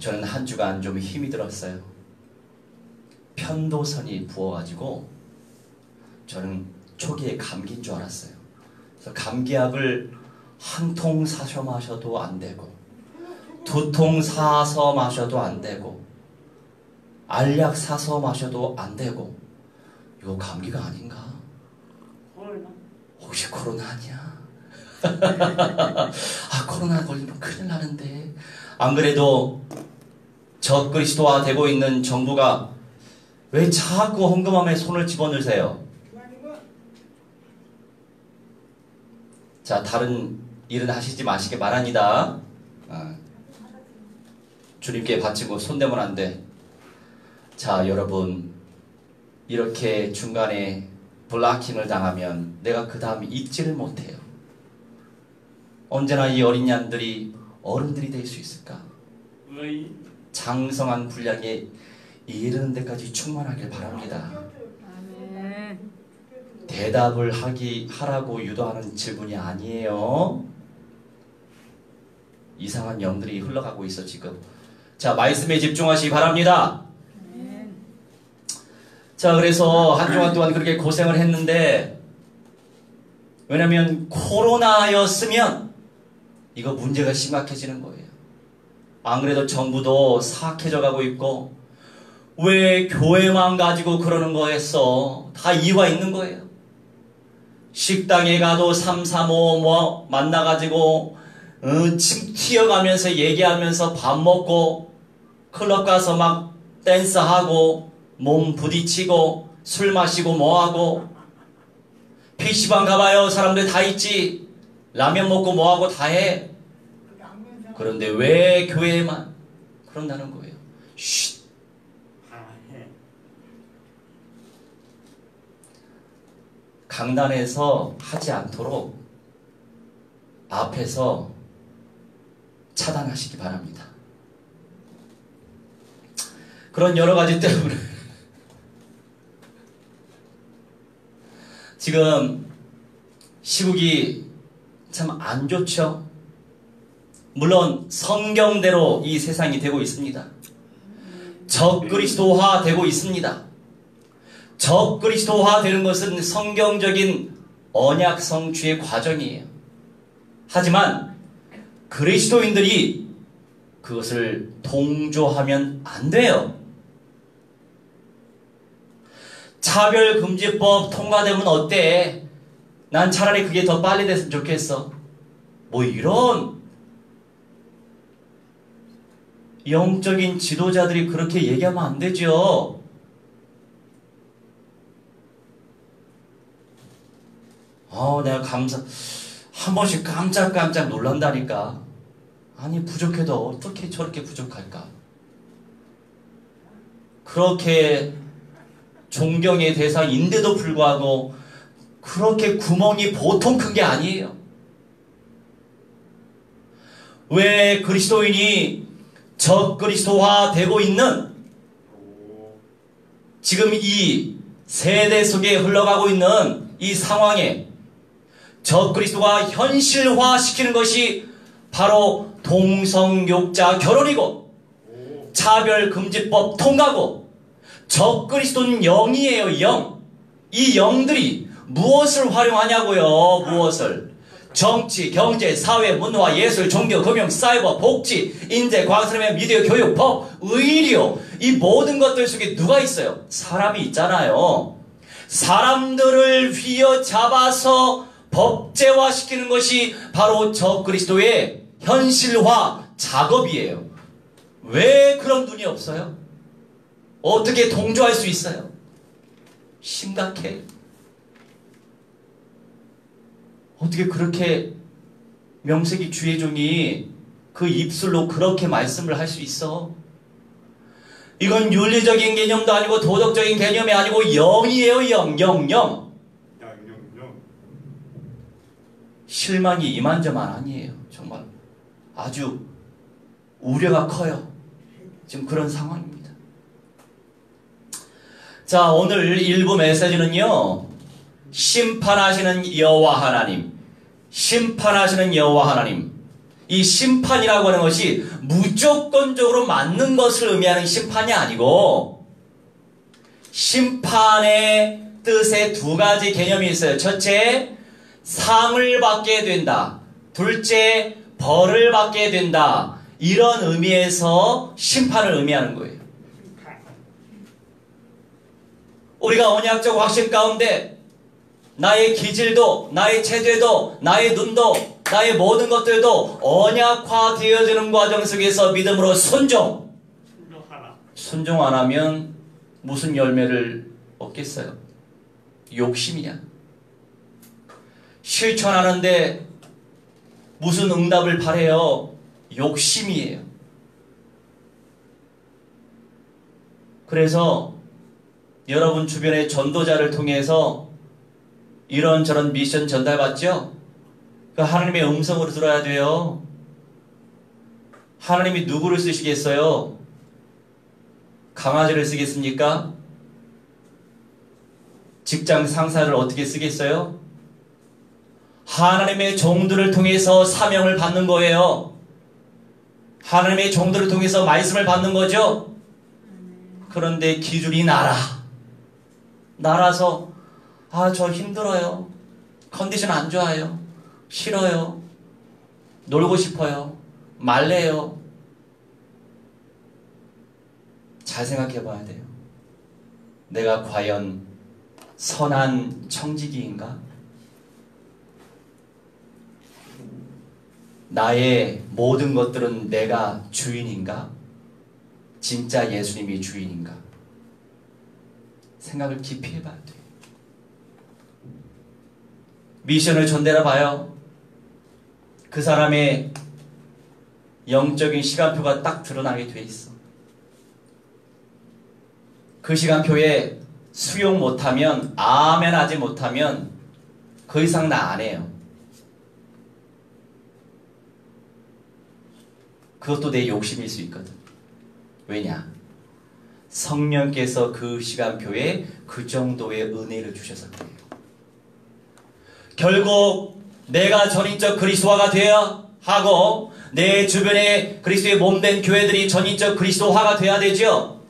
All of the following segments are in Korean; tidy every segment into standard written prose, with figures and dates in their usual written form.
저는 한 주간 좀 힘이 들었어요. 편도선이 부어가지고 저는 초기에 감기인 줄 알았어요. 그래서 감기약을 한 통 사서 마셔도 안 되고, 두 통 사서 마셔도 안 되고, 알약 사서 마셔도 안 되고, 이거 감기가 아닌가? 혹시 코로나 아니야? 코로나 걸리면 큰일 나는데. 안 그래도 적그리스도화 되고 있는 정부가 왜 자꾸 헌금함에 손을 집어넣으세요? 자, 다른 일은 하시지 마시기 바랍니다. 주님께 바치고 손대면 안 돼. 자, 여러분, 이렇게 중간에 블락킹을 당하면 내가 그 다음에 잊지를 못해요. 언제나 이 어린 양들이 어른들이 될 수 있을까? 장성한 분량에 이르는 데까지 충만하길 바랍니다. 대답을 하라고 유도하는 질문이 아니에요. 이상한 영들이 흘러가고 있어 지금. 자, 말씀에 집중하시기 바랍니다. 자, 그래서 한 주간 동안 그렇게 고생을 했는데, 왜냐면 코로나였으면 이거 문제가 심각해지는 거예요. 안 그래도 정부도 사악해져 가고 있고, 왜 교회만 가지고 그러는 거였어? 다 이유가 있는 거예요. 식당에 가도 3, 4, 5 만나가지고 침 튀어가면서 얘기하면서 밥 먹고, 클럽 가서 막 댄스하고 몸 부딪히고 술 마시고 뭐하고, PC방 가봐요. 사람들 다 있지. 라면 먹고 뭐하고 다 해. 그런데 왜 교회에만 그런다는 거예요. 쉿. 강단에서 하지 않도록 앞에서 차단하시기 바랍니다. 그런 여러 가지 때문에 지금 시국이 참 안 좋죠. 물론 성경대로 이 세상이 되고 있습니다. 적그리스도화 되고 있습니다. 적그리스도화 되는 것은 성경적인 언약 성취의 과정이에요. 하지만 그리스도인들이 그것을 동조하면 안 돼요. 차별금지법 통과되면 어때? 난 차라리 그게 더 빨리 됐으면 좋겠어. 뭐 이런 영적인 지도자들이 그렇게 얘기하면 안 되죠. 내가 한 번씩 깜짝깜짝 놀란다니까. 아니, 부족해도 어떻게 저렇게 부족할까? 그렇게 존경의 대상인데도 불구하고 그렇게 구멍이 보통 큰 게 아니에요. 왜 그리스도인이 적그리스도화 되고 있는 지금 이 세대 속에 흘러가고 있는 이 상황에 적그리스도가 현실화시키는 것이 바로 동성욕자 결혼이고, 차별금지법 통과고, 적그리스도는 영이에요. 영. 이 영들이 무엇을 활용하냐고요. 무엇을? 정치, 경제, 사회, 문화, 예술, 종교, 금융, 사이버, 복지, 인재, 과학산업, 미디어, 교육, 법, 의료, 이 모든 것들 속에 누가 있어요? 사람이 있잖아요. 사람들을 휘어잡아서 법제화시키는 것이 바로 적그리스도의 현실화 작업이에요. 왜 그런 눈이 없어요? 어떻게 동조할 수 있어요? 심각해. 어떻게 그렇게 명색이 주의 종이 그 입술로 그렇게 말씀을 할 수 있어? 이건 윤리적인 개념도 아니고 도덕적인 개념이 아니고 영이에요. 영. 실망이 이만저만 아니에요. 정말 아주 우려가 커요. 지금 그런 상황입니다. 자, 오늘 일부 메시지는요, 심판하시는 여호와 하나님, 심판하시는 여호와 하나님, 이 심판이라고 하는 것이 무조건적으로 맞는 것을 의미하는 심판이 아니고 심판의 뜻에 두 가지 개념이 있어요. 첫째, 상을 받게 된다. 둘째, 벌을 받게 된다. 이런 의미에서 심판을 의미하는 거예요. 우리가 언약적 확신 가운데 나의 기질도, 나의 체제도, 나의 눈도, 나의 모든 것들도 언약화되어지는 과정 속에서 믿음으로 순종 안 하면 무슨 열매를 얻겠어요? 욕심이야. 실천하는데 무슨 응답을 바래요? 욕심이에요. 그래서 여러분 주변의 전도자를 통해서 이런저런 미션 전달받죠? 그 하나님의 음성으로 들어야 돼요. 하나님이 누구를 쓰시겠어요? 강아지를 쓰겠습니까? 직장 상사를 어떻게 쓰겠어요? 하나님의 종들을 통해서 사명을 받는 거예요. 하나님의 종들을 통해서 말씀을 받는 거죠. 그런데 기준이 나라서 저 힘들어요. 컨디션 안 좋아요. 싫어요. 놀고 싶어요. 말래요. 잘 생각해 봐야 돼요. 내가 과연 선한 청지기인가? 나의 모든 것들은 내가 주인인가? 진짜 예수님이 주인인가? 생각을 깊이 해봐야 돼요. 미션을 전달해 봐요. 그 사람의 영적인 시간표가 딱 드러나게 돼 있어. 그 시간표에 수용 못하면, 아멘 하지 못하면 그 이상 나 안 해요. 그것도 내 욕심일 수 있거든. 왜냐? 성령께서 그 시간표에 그 정도의 은혜를 주셔서 그래요. 결국 내가 전인적 그리스도화가 되어야 하고 내 주변에 그리스도의 몸된 교회들이 전인적 그리스도화가 돼야 되죠.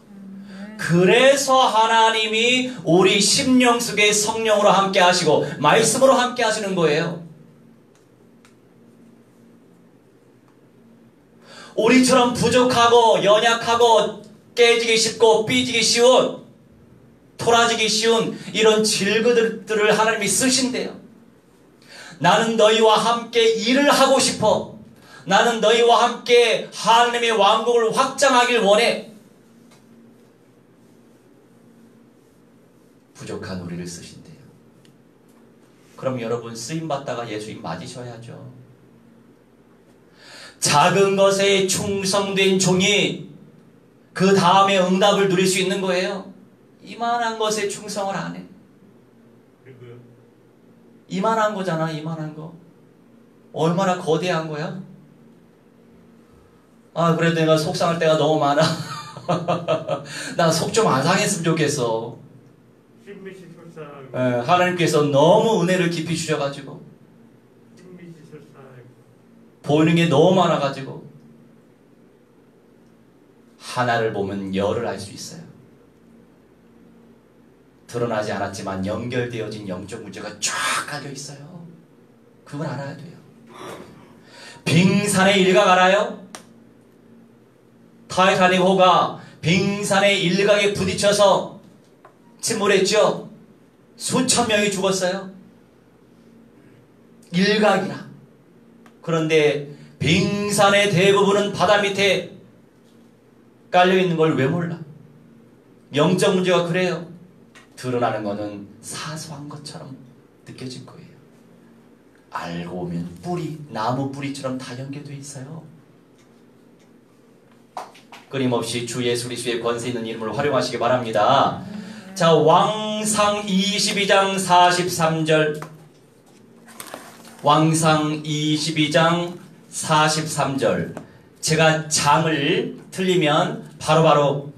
그래서 하나님이 우리 심령 속에 성령으로 함께 하시고 말씀으로 함께 하시는 거예요. 우리처럼 부족하고 연약하고 깨지기 쉽고 삐지기 쉬운, 토라지기 쉬운 이런 질그들을 하나님이 쓰신대요. 나는 너희와 함께 일을 하고 싶어. 나는 너희와 함께 하나님의 왕국을 확장하길 원해. 부족한 우리를 쓰신대요. 그럼 여러분 쓰임받다가 예수님 맞으셔야죠. 작은 것에 충성된 종이 그 다음에 응답을 누릴 수 있는 거예요. 이만한 것에 충성을 안 해. 이만한 거잖아, 이만한 거. 얼마나 거대한 거야? 그래도 내가 속상할 때가 너무 많아. 나 속 좀 안 상했으면 좋겠어. 하나님께서 너무 은혜를 깊이 주셔가지고 보이는 게 너무 많아가지고 하나를 보면 열을 알 수 있어요. 드러나지 않았지만 연결되어진 영적 문제가 쫙 깔려 있어요. 그걸 알아야 돼요. 빙산의 일각 알아요? 타이타닉 호가 빙산의 일각에 부딪혀서 침몰했죠. 수천 명이 죽었어요. 일각이라. 그런데 빙산의 대부분은 바다 밑에 깔려있는 걸 왜 몰라? 영적 문제가 그래요. 드러나는 거는 사소한 것처럼 느껴질 거예요. 알고 보면 뿌리, 나무 뿌리처럼 다 연결되어 있어요. 끊임없이 주 예수 그리스도의 권세 있는 이름을 활용하시기 바랍니다. 자, 왕상 22장 43절. 왕상 22장 43절. 제가 장을 틀리면 바로바로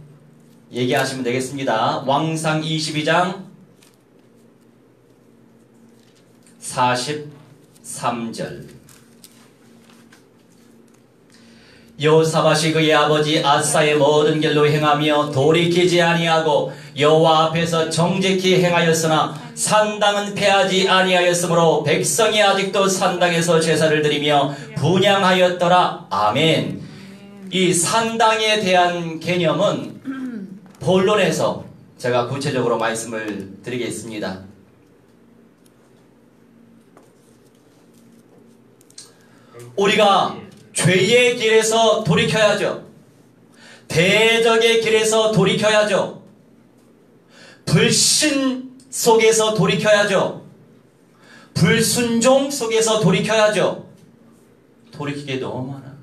얘기하시면 되겠습니다. 왕상 22장 43절. 여호사밧이 그의 아버지 아사의 모든 길로 행하며 돌이키지 아니하고 여호와 앞에서 정직히 행하였으나 산당은 패하지 아니하였으므로 백성이 아직도 산당에서 제사를 드리며 분향하였더라. 아멘. 이 산당에 대한 개념은 본론에서 제가 구체적으로 말씀을 드리겠습니다. 우리가 죄의 길에서 돌이켜야죠. 대적의 길에서 돌이켜야죠. 불신 속에서 돌이켜야죠. 불순종 속에서 돌이켜야죠. 돌이키게 너무 많아.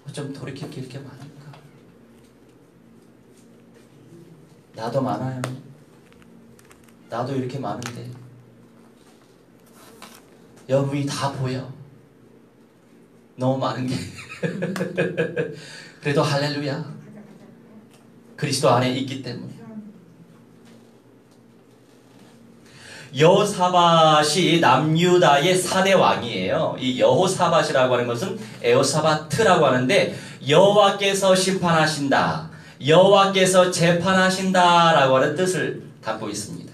어쩜 돌이킬 게 이렇게 많을까? 나도 많아요. 나도 이렇게 많은데 여러분이 다 보여. 너무 많은 게. 그래도 할렐루야. 그리스도 안에 있기 때문에. 여호사밧이 남유다의 4대 왕이에요. 이 여호사밧이라고 하는 것은 에호사바트라고 하는데 여호와께서 심판하신다, 여호와께서 재판하신다라고 하는 뜻을 담고 있습니다.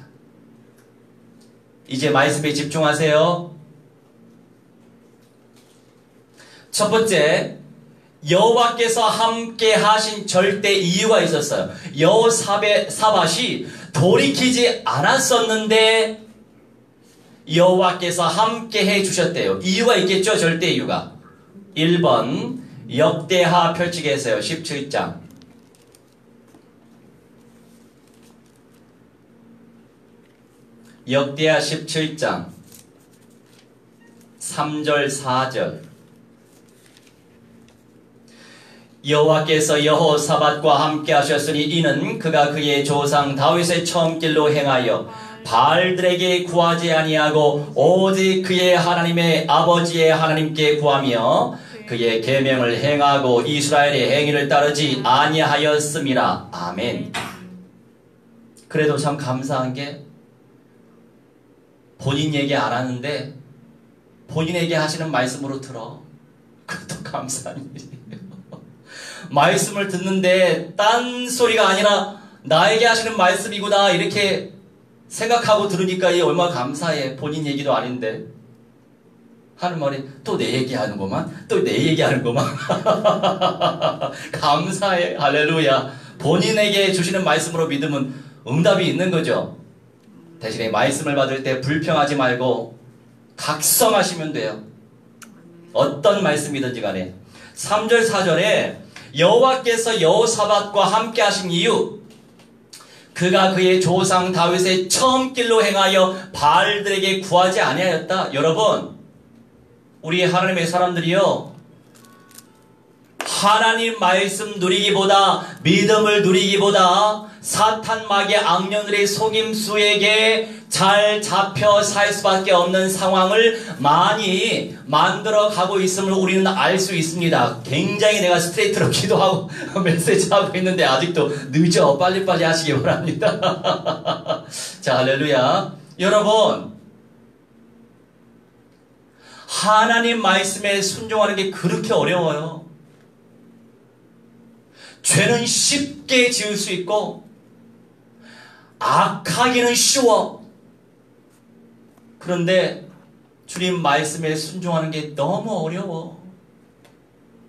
이제 말씀에 집중하세요. 첫 번째, 여호와께서 함께 하신 절대 이유가 있었어요. 여호사밧이 돌이키지 않았었는데 여호와께서 함께 해주셨대요. 이유가 있겠죠? 절대 이유가. 1번 역대하 펼치겠어요. 17장. 역대하 17장 3절 4절. 여호와께서 여호사밧과 함께 하셨으니 이는 그가 그의 조상 다윗의 처음 길로 행하여 바알들에게 구하지 아니하고 오직 그의 하나님의 아버지의 하나님께 구하며 그의 계명을 행하고 이스라엘의 행위를 따르지 아니하였음이라. 아멘. 그래도 참 감사한 게 본인 얘기 안 하는데 본인에게 하시는 말씀으로 들어. 그것도 감사한 일이에요. 말씀을 듣는데 딴 소리가 아니라 나에게 하시는 말씀이구나 이렇게 생각하고 들으니까 이게 얼마나 감사해. 본인 얘기도 아닌데 하는 말이 또 내 얘기하는구만, 또 내 얘기하는구만. 감사해. 할렐루야. 본인에게 주시는 말씀으로 믿으면 응답이 있는 거죠. 대신에 말씀을 받을 때 불평하지 말고 각성하시면 돼요. 어떤 말씀이든지 간에. 3절 4절에 여호와께서 여호사밧과 함께 하신 이유, 그가 그의 조상 다윗의 처음 길로 행하여 바알들에게 구하지 아니하였다. 여러분, 우리 하나님의 사람들이요, 하나님 말씀 누리기보다, 믿음을 누리기보다 사탄 마귀 악령들의 속임수에게 잘 잡혀 살 수밖에 없는 상황을 많이 만들어 가고 있음을 우리는 알 수 있습니다. 굉장히 내가 스트레이트로 기도하고 메시지하고 있는데 아직도 늦어. 빨리빨리 하시기 바랍니다. 자, 할렐루야. 여러분, 하나님 말씀에 순종하는 게 그렇게 어려워요. 죄는 쉽게 지을 수 있고 악하기는 쉬워. 그런데 주님 말씀에 순종하는 게 너무 어려워.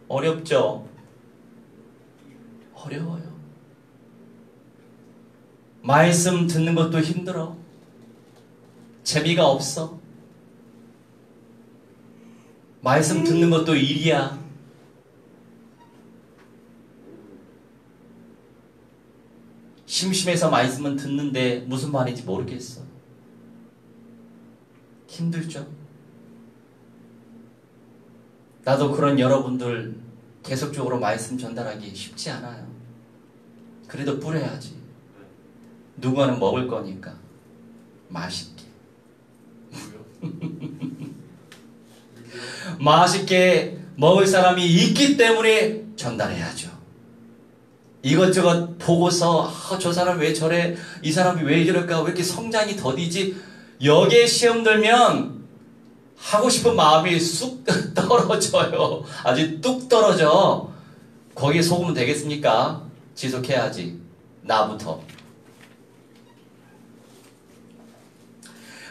어렵죠? 어려워요. 말씀 듣는 것도 힘들어. 재미가 없어. 말씀 듣는 것도 일이야. 심심해서 말씀은 듣는데 무슨 말인지 모르겠어. 힘들죠? 나도 그런 여러분들 계속적으로 말씀 전달하기 쉽지 않아요. 그래도 뿌려야지. 누구는 먹을 거니까 맛있게. 맛있게 먹을 사람이 있기 때문에 전달해야죠. 이것저것 보고서 저 사람 왜 저래? 이 사람이 왜 저럴까? 왜 이렇게 성장이 더디지? 여기에 시험 들면 하고 싶은 마음이 쑥 떨어져요. 아주 뚝 떨어져. 거기에 속으면 되겠습니까? 지속해야지. 나부터.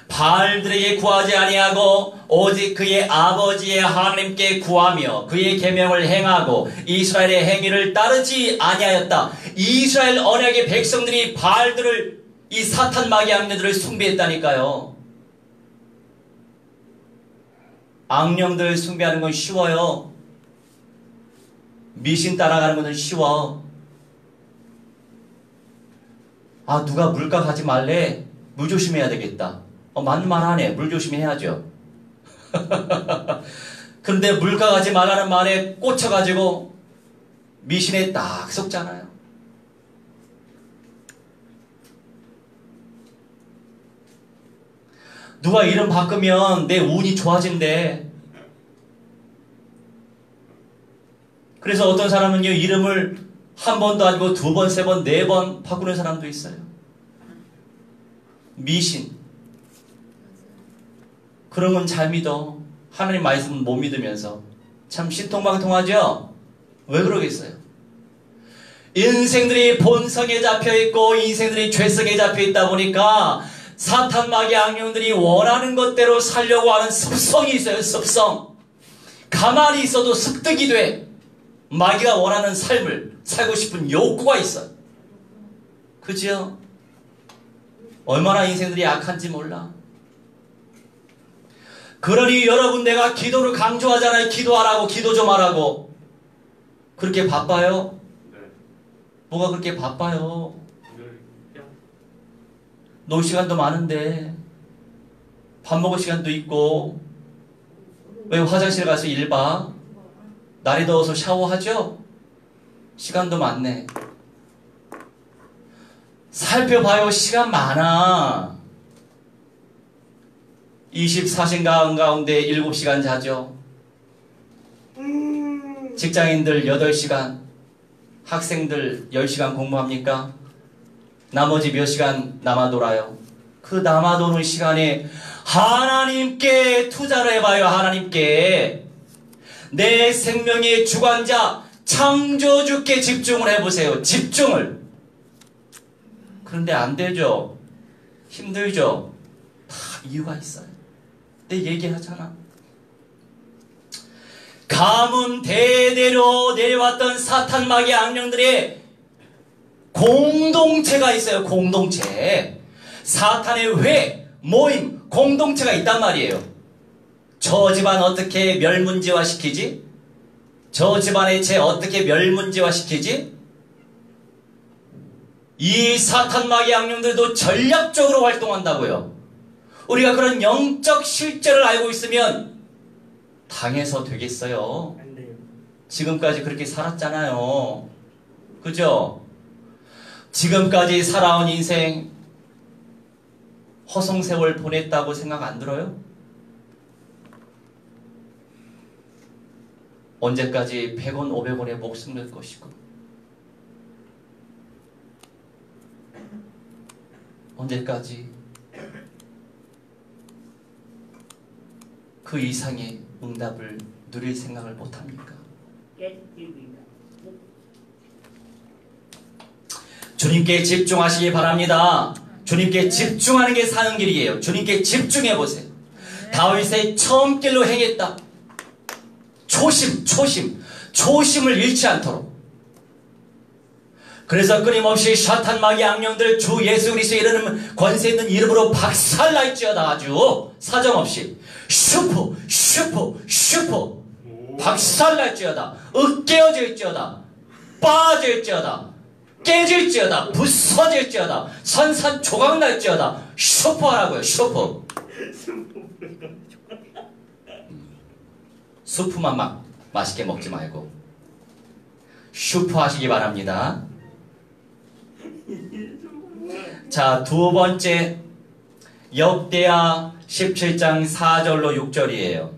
바알들에게 구하지 아니하고 오직 그의 아버지의 하나님께 구하며 그의 계명을 행하고 이스라엘의 행위를 따르지 아니하였다. 이스라엘 언약의 백성들이 바알들을, 이 사탄 마귀 악령들을 숭배했다니까요. 악령들 숭배하는 건 쉬워요. 미신 따라가는 것은 쉬워. 아, 누가 물가 가지 말래? 물 조심해야 되겠다. 맞는 말 하네. 물 조심해야죠. 그런데 물가 가지 말라는 말에 꽂혀가지고 미신에 딱 속잖아요. 누가 이름 바꾸면 내 운이 좋아진대. 그래서 어떤 사람은요, 이름을 한 번도 아니고 두 번, 세 번, 네 번 바꾸는 사람도 있어요. 미신. 그런 건 잘 믿어. 하나님 말씀은 못 믿으면서. 참 신통방통하죠? 왜 그러겠어요? 인생들이 본성에 잡혀있고 인생들이 죄성에 잡혀있다 보니까 사탄 마귀 악령들이 원하는 것대로 살려고 하는 습성이 있어요. 습성. 가만히 있어도 습득이 돼. 마귀가 원하는 삶을 살고 싶은 욕구가 있어요. 그죠? 얼마나 인생들이 약한지 몰라. 그러니 여러분, 내가 기도를 강조하잖아요. 기도하라고, 기도 좀 하라고. 그렇게 바빠요? 네. 뭐가 그렇게 바빠요? 놀 시간도 많은데 밥 먹을 시간도 있고 왜 화장실 가서 일 봐? 날이 더워서 샤워하죠? 시간도 많네. 살펴봐요. 시간 많아. 24시간 가운데 7시간 자죠. 직장인들 8시간, 학생들 10시간 공부합니까? 나머지 몇 시간 남아 돌아요. 그 남아 도는 시간에 하나님께 투자를 해봐요. 하나님께. 내 생명의 주관자 창조주께 집중을 해보세요. 집중을. 그런데 안 되죠. 힘들죠. 다 이유가 있어요. 내 얘기하잖아. 가문 대대로 내려왔던 사탄 마귀 악령들의 공동체가 있어요. 공동체. 사탄의 회, 모임, 공동체가 있단 말이에요. 저 집안 어떻게 멸문지화 시키지? 저 집안의 죄 어떻게 멸문지화 시키지? 이 사탄 마귀 악령들도 전략적으로 활동한다고요. 우리가 그런 영적 실제를 알고 있으면 당해서 되겠어요. 지금까지 그렇게 살았잖아요. 그죠? 지금까지 살아온 인생 허송세월 보냈다고 생각 안 들어요? 언제까지 100원, 500원에 목숨 낼 것이고 언제까지 그 이상의 응답을 누릴 생각을 못합니까? 주님께 집중하시기 바랍니다. 주님께 집중하는 게 사는 길이에요. 주님께 집중해보세요. 다윗의 처음 길로 행했다. 초심을 잃지 않도록. 그래서 끊임없이 사탄 마귀 악령들 주 예수 그리스도의 이르는 권세 있는 이름으로 박살날지어다. 아주 사정없이 슈퍼 박살날지어다. 으깨어질지어다. 빠질지어다. 깨질지어다. 부서질지어다. 산산조각날지어다. 슈퍼하라고요. 슈퍼. 수프만 막 맛있게 먹지 말고 슈퍼 하시기 바랍니다. 자, 두 번째 역대하 17장 4절로 6절이에요.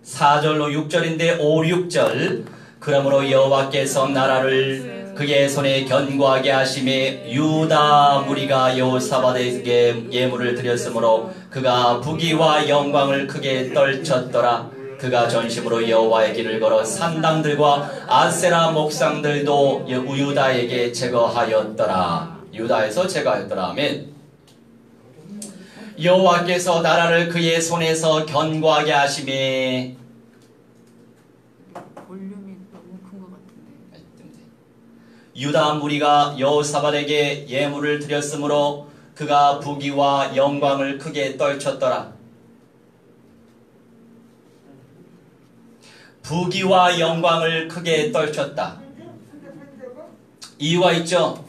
4절로 6절인데 5, 6절. 그러므로 여호와께서 나라를 그의 손에 견고하게 하심에 유다 무리가 여호사밧에게 예물을 드렸으므로 그가 부귀와 영광을 크게 떨쳤더라. 그가 전심으로 여호와의 길을 걸어 산당들과 아세라 목상들도 유다에게 제거하였더라. 유다에서 제거하였더라. 아멘. 여호와께서 나라를 그의 손에서 견고하게 하심에 볼륨이 너무 큰 것 같은데. 유다 무리가 여호사밧에게 예물을 드렸으므로 그가 부귀와 영광을 크게 떨쳤더라. 부귀와 영광을 크게 떨쳤다. 이유가 있죠?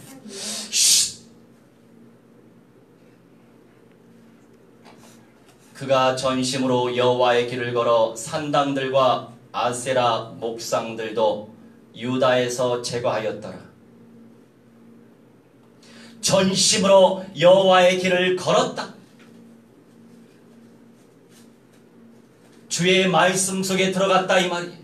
그가 전심으로 여호와의 길을 걸어 산당들과 아세라 목상들도 유다에서 제거하였더라. 전심으로 여호와의 길을 걸었다. 주의 말씀 속에 들어갔다 이 말이에요.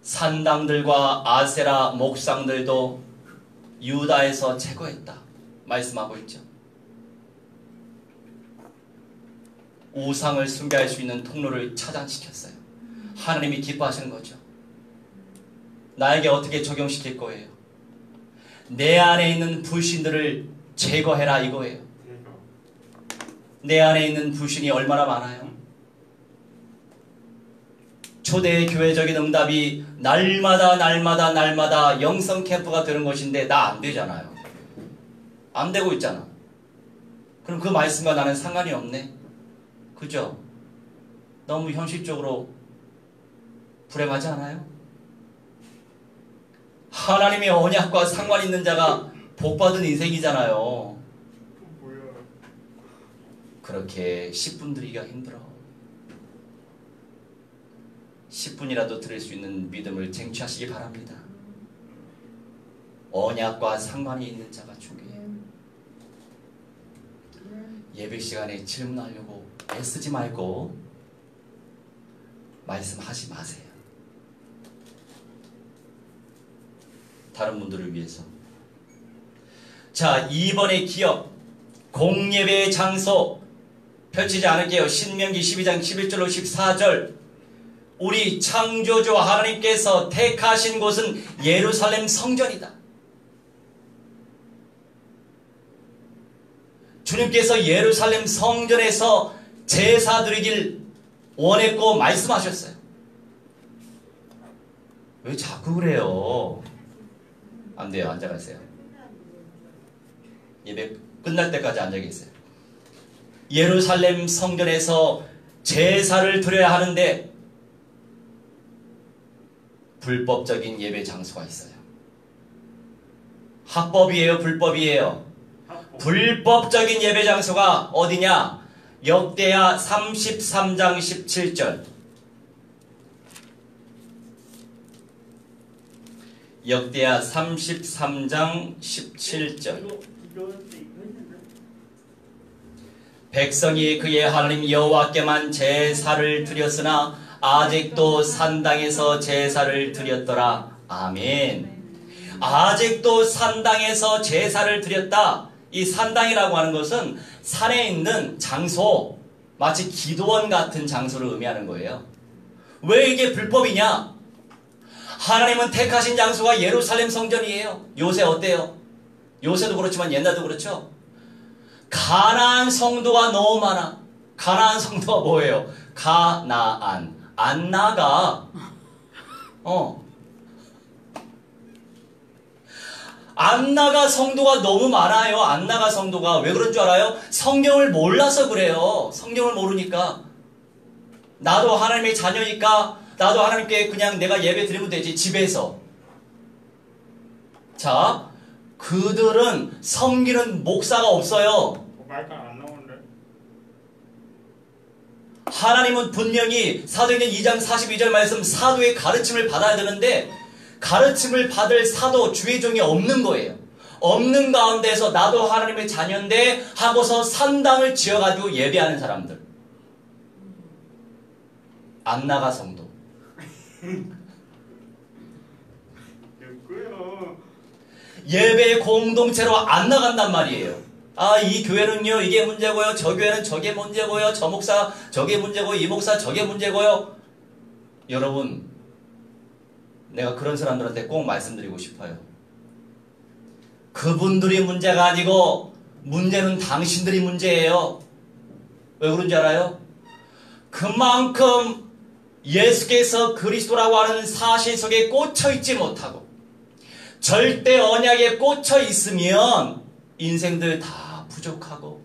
산당들과 아세라 목상들도 유다에서 제거했다 말씀하고 있죠. 우상을 숭배할 수 있는 통로를 차단시켰어요. 하나님이 기뻐하시는 거죠. 나에게 어떻게 적용시킬 거예요? 내 안에 있는 불신들을 제거해라 이거예요. 내 안에 있는 불신이 얼마나 많아요? 초대 교회적인 응답이 날마다 영성 캠프가 되는 것인데 나 안 되잖아요. 안 되고 있잖아. 그럼 그 말씀과 나는 상관이 없네. 그죠? 너무 현실적으로 불행하지 않아요? 하나님의 언약과 상관 있는 자가 복받은 인생이잖아요. 그렇게 10분 드리기가 힘들어. 10분이라도 들을 수 있는 믿음을 쟁취하시기 바랍니다. 언약과 상관이 있는 자가 중요해요. 예배 시간에 질문하려고 애쓰지 말고 말씀하지 마세요. 다른 분들을 위해서. 자, 2번의 기업 공예배의 장소 펼치지 않을게요. 신명기 12장 11절로 14절. 우리 창조주 하나님께서 택하신 곳은 예루살렘 성전이다. 주님께서 예루살렘 성전에서 제사 드리길 원했고 말씀하셨어요. 왜 자꾸 그래요? 안 돼요. 앉아가세요. 예배 끝날 때까지 앉아 계세요. 예루살렘 성전에서 제사를 드려야 하는데 불법적인 예배 장소가 있어요. 합법이에요? 불법이에요? 불법적인 예배 장소가 어디냐? 역대하 33장 17절. 역대하 33장 17절. 백성이 그의 하나님 여호와께만 제사를 드렸으나 아직도 산당에서 제사를 드렸더라. 아멘. 아직도 산당에서 제사를 드렸다. 이 산당이라고 하는 것은 산에 있는 장소, 마치 기도원 같은 장소를 의미하는 거예요. 왜 이게 불법이냐? 하나님은 택하신 장소가 예루살렘 성전이에요. 요새 어때요? 요새도 그렇지만 옛날도 그렇죠? 가나안 성도가 너무 많아. 가나안 성도가 뭐예요? 가나안. 안 나가. 안 나가 성도가 너무 많아요. 안 나가 성도가. 왜 그런 줄 알아요? 성경을 몰라서 그래요. 성경을 모르니까. 나도 하나님의 자녀니까 나도 하나님께 그냥 내가 예배 드리면 되지. 집에서. 자, 그들은 섬기는 목사가 없어요. 하나님은 분명히 사도행전 2장 42절 말씀 사도의 가르침을 받아야 되는데 가르침을 받을 사도 주의 종이 없는 거예요. 없는 가운데서 나도 하나님의 자녀인데 하고서 산당을 지어가지고 예배하는 사람들. 안 나가 성도. 됐고요. 예배 공동체로 안 나간단 말이에요. 아, 이 교회는요 이게 문제고요, 저 교회는 저게 문제고요, 저 목사 저게 문제고, 이 목사 저게 문제고요. 여러분, 내가 그런 사람들한테 꼭 말씀드리고 싶어요. 그분들이 문제가 아니고 문제는 당신들이 문제예요. 왜 그런지 알아요? 그만큼 예수께서 그리스도라고 하는 사실 속에 꽂혀 있지 못하고 절대 언약에 꽂혀 있으면 인생들 다 부족하고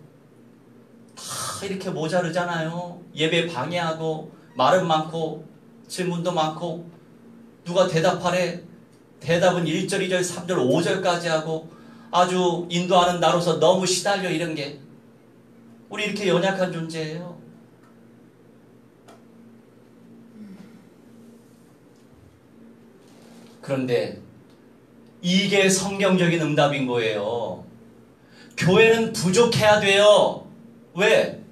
다 이렇게 모자르잖아요. 예배 방해하고 말은 많고 질문도 많고 누가 대답하래. 대답은 1절, 2절, 3절, 5절까지 하고 아주 인도하는 나로서 너무 시달려. 이런 게 우리 이렇게 연약한 존재예요. 그런데 이게 성경적인 응답인 거예요. 교회는 부족해야 돼요. 왜?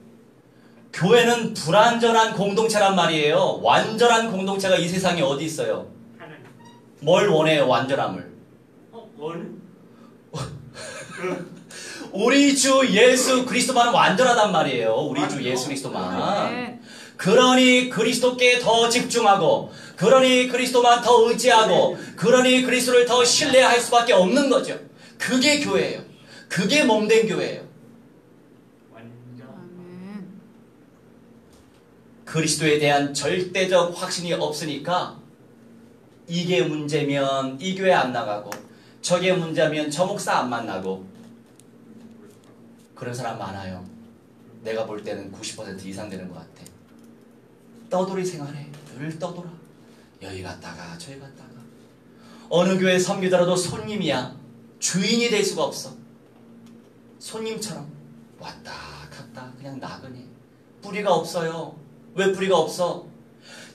교회는 불완전한 공동체란 말이에요. 완전한 공동체가 이 세상에 어디 있어요? 하나님. 뭘 원해요? 완전함을. 원? 우리 주 예수 그리스도만 완전하단 말이에요. 우리 주 예수 그리스도만. 네. 그러니 그리스도께 더 집중하고, 그러니 그리스도만 더 의지하고, 그러니 그리스도를 더 신뢰할 수밖에 없는 거죠. 그게 교회예요. 그게 몸된 교회예요. 완전. 아멘. 그리스도에 대한 절대적 확신이 없으니까 이게 문제면 이 교회 안 나가고, 저게 문제면 저 목사 안 만나고, 그런 사람 많아요. 내가 볼 때는 90% 이상 되는 것 같아. 떠돌이 생활해. 늘 떠돌아. 여기 갔다가 저기 갔다가. 어느 교회 섬기더라도 손님이야. 주인이 될 수가 없어. 손님처럼 왔다 갔다 그냥 나그네. 뿌리가 없어요. 왜 뿌리가 없어?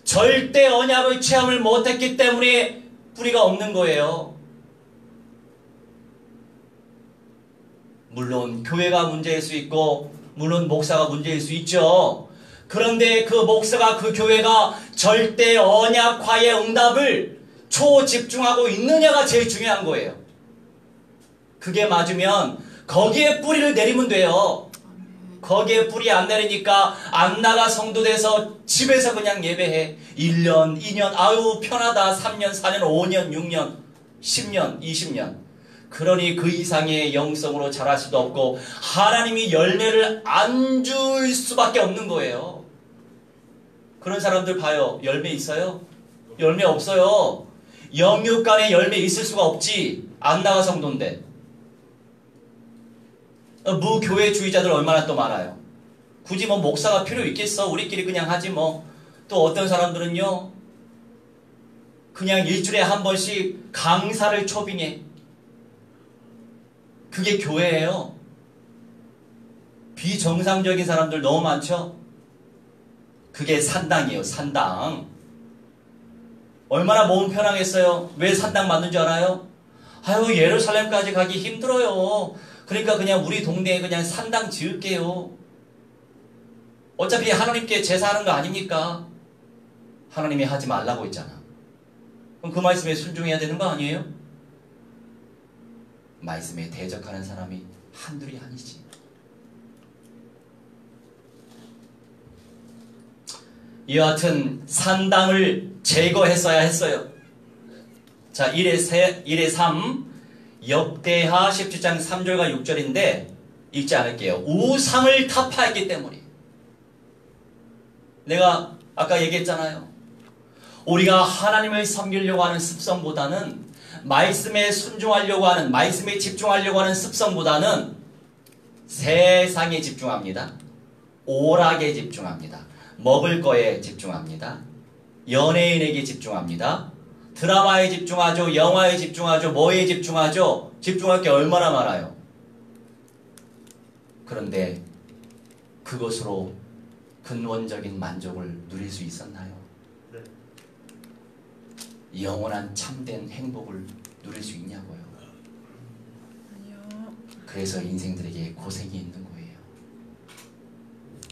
절대 언약의 체험을 못했기 때문에 뿌리가 없는 거예요. 물론 교회가 문제일 수 있고 물론 목사가 문제일 수 있죠. 그런데 그 목사가 그 교회가 절대 언약화의 응답을 초집중하고 있느냐가 제일 중요한 거예요. 그게 맞으면 거기에 뿌리를 내리면 돼요. 거기에 뿌리 안 내리니까 안 나가 성도 돼서 집에서 그냥 예배해. 1년, 2년, 아유 편하다. 3년, 4년, 5년, 6년, 10년, 20년. 그러니 그 이상의 영성으로 자랄 수도 없고 하나님이 열매를 안 줄 수밖에 없는 거예요. 그런 사람들 봐요. 열매 있어요? 열매 없어요. 영육간에 열매 있을 수가 없지. 안 나가 성도인데. 무교회주의자들 얼마나 또 많아요. 굳이 뭐 목사가 필요 있겠어. 우리끼리 그냥 하지 뭐. 또 어떤 사람들은요. 그냥 일주일에 한 번씩 강사를 초빙해. 그게 교회예요. 비정상적인 사람들 너무 많죠? 그게 산당이에요. 산당. 얼마나 몸 편하겠어요? 왜 산당 맞는 줄 알아요? 아유 예루살렘까지 가기 힘들어요. 그러니까 그냥 우리 동네에 그냥 산당 지을게요. 어차피 하나님께 제사하는 거 아닙니까? 하나님이 하지 말라고 했잖아. 그럼 그 말씀에 순종해야 되는 거 아니에요? 말씀에 대적하는 사람이 한둘이 아니지. 이와 같은 산당을 제거했어야 했어요. 자, 1의 3 역대하 17장 3절과 6절인데 읽지 않을게요. 우상을 타파했기 때문에. 내가 아까 얘기했잖아요. 우리가 하나님을 섬기려고 하는 습성보다는 말씀에 순종하려고 하는, 말씀에 집중하려고 하는 습성보다는 세상에 집중합니다. 오락에 집중합니다. 먹을 거에 집중합니다. 연예인에게 집중합니다. 드라마에 집중하죠. 영화에 집중하죠. 뭐에 집중하죠. 집중할 게 얼마나 많아요. 그런데 그것으로 근원적인 만족을 누릴 수 있었나요? 네. 영원한 참된 행복을 누릴 수 있냐고요. 아니요. 그래서 인생들에게 고생이 있는 거예요.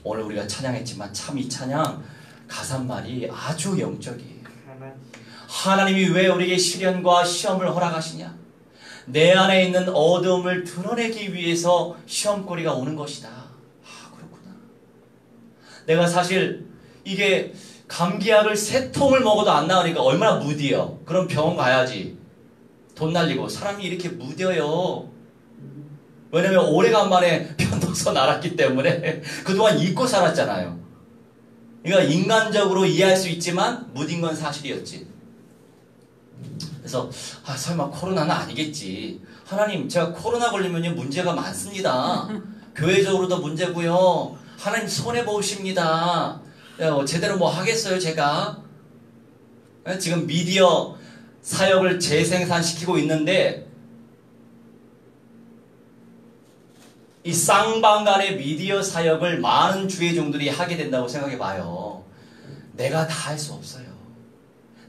오늘 우리가 찬양했지만 참 이 찬양 가사말이 아주 영적이에요. 하나님. 하나님이 왜 우리에게 시련과 시험을 허락하시냐? 내 안에 있는 어두움을 드러내기 위해서 시험거리가 오는 것이다. 아, 그렇구나. 내가 사실 이게 감기약을 3통을 먹어도 안 나으니까 얼마나 무디어. 그럼 병원 가야지. 돈 날리고. 사람이 이렇게 무뎌요. 왜냐면 오래간만에 편도선 앓았기 때문에 그동안 잊고 살았잖아요. 그러니까 인간적으로 이해할 수 있지만 무딘 건 사실이었지. 그래서 설마 코로나는 아니겠지. 하나님, 제가 코로나 걸리면 문제가 많습니다. 교회적으로도 문제고요. 하나님 손해보십니다. 제대로 뭐 하겠어요, 제가? 지금 미디어 사역을 재생산시키고 있는데 이 쌍방간의 미디어 사역을 많은 주의 종들이 하게 된다고 생각해 봐요. 내가 다 할 수 없어요.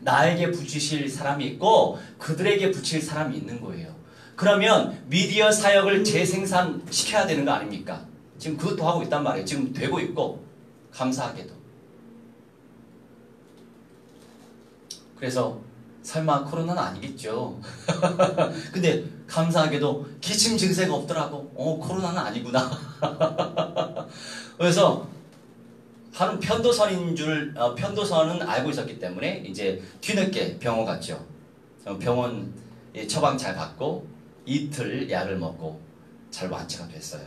나에게 붙이실 사람이 있고 그들에게 붙일 사람이 있는 거예요. 그러면 미디어 사역을 재생산시켜야 되는 거 아닙니까? 지금 그것도 하고 있단 말이에요. 지금 되고 있고 감사하게도. 그래서 설마 코로나는 아니겠죠. 근데 감사하게도 기침 증세가 없더라고. 코로나는 아니구나. 그래서 하는 편도선은 알고 있었기 때문에 이제 뒤늦게 병원 갔죠. 병원 처방 잘 받고 이틀 약을 먹고 잘 완치가 됐어요.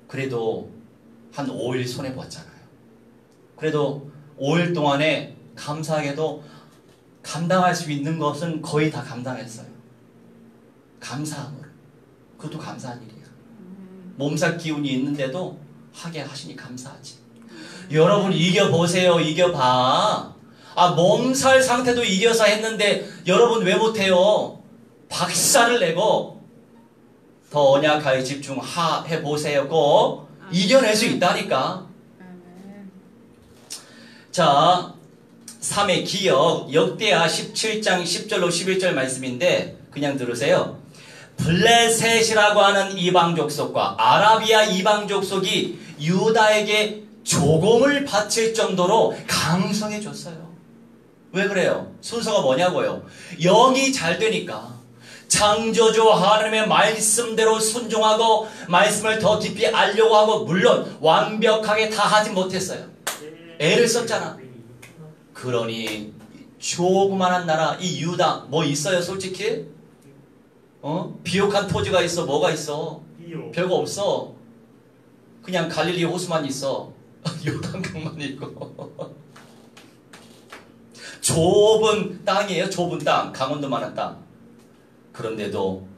그래도 한 5일 손해보았잖아요. 그래도 5일 동안에 감사하게도 감당할 수 있는 것은 거의 다 감당했어요. 감사함으로. 그것도 감사한 일이야. 몸살 기운이 있는데도 하게 하시니 감사하지. 여러분 이겨보세요. 이겨봐. 몸살 상태도 이겨서 했는데 여러분 왜 못해요? 박살을 내고 더 언약하에 집중해보세요. 꼭 이겨낼 수 있다니까. 자, 3의 기억, 역대하 17장 10절로 11절 말씀인데 그냥 들으세요. 블레셋이라고 하는 이방 족속과 아라비아 이방 족속이 유다에게 조공을 바칠 정도로 강성해졌어요. 왜 그래요? 순서가 뭐냐고요? 영이 잘 되니까 창조주 하나님의 말씀대로 순종하고 말씀을 더 깊이 알려고 하고 물론 완벽하게 다 하진 못했어요. 애를 썼잖아. 그러니 조그만한 나라 이 유다 뭐 있어요 솔직히? 비옥한 토지가 있어. 뭐가 있어? 별거 없어. 그냥 갈릴리 호수만 있어. 요단강만 있고. 좁은 땅이에요. 좁은 땅. 강원도만한 땅. 그런데도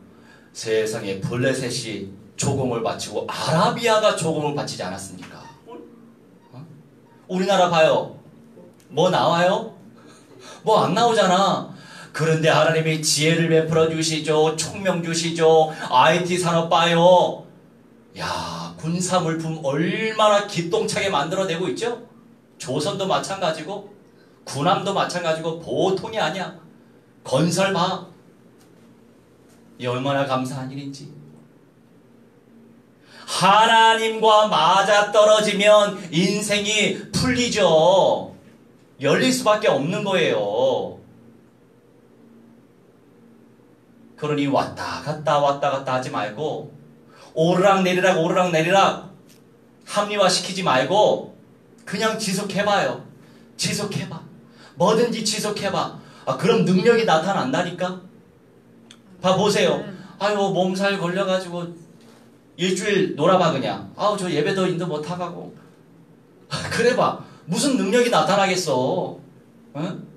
세상에 블레셋이 조공을 바치고 아라비아가 조공을 바치지 않았습니까? 우리나라 봐요. 뭐 나와요? 뭐 안 나오잖아. 그런데 하나님이 지혜를 베풀어 주시죠. 총명 주시죠. IT 산업 봐요. 야, 군사물품 얼마나 기똥차게 만들어내고 있죠? 조선도 마찬가지고 군함도 마찬가지고 보통이 아니야. 건설 봐. 이 얼마나 감사한 일인지. 하나님과 맞아떨어지면 인생이 풀리죠. 열릴 수밖에 없는 거예요. 그러니 왔다 갔다 하지 말고 오르락내리락 합리화시키지 말고 그냥 지속해봐요. 지속해봐. 뭐든지 지속해봐. 그럼 능력이 나타난다니까. 봐보세요. 아유 몸살 걸려가지고 일주일 놀아봐 그냥. 저 예배도 인도 못하고. 그래봐. 무슨 능력이 나타나겠어. 응?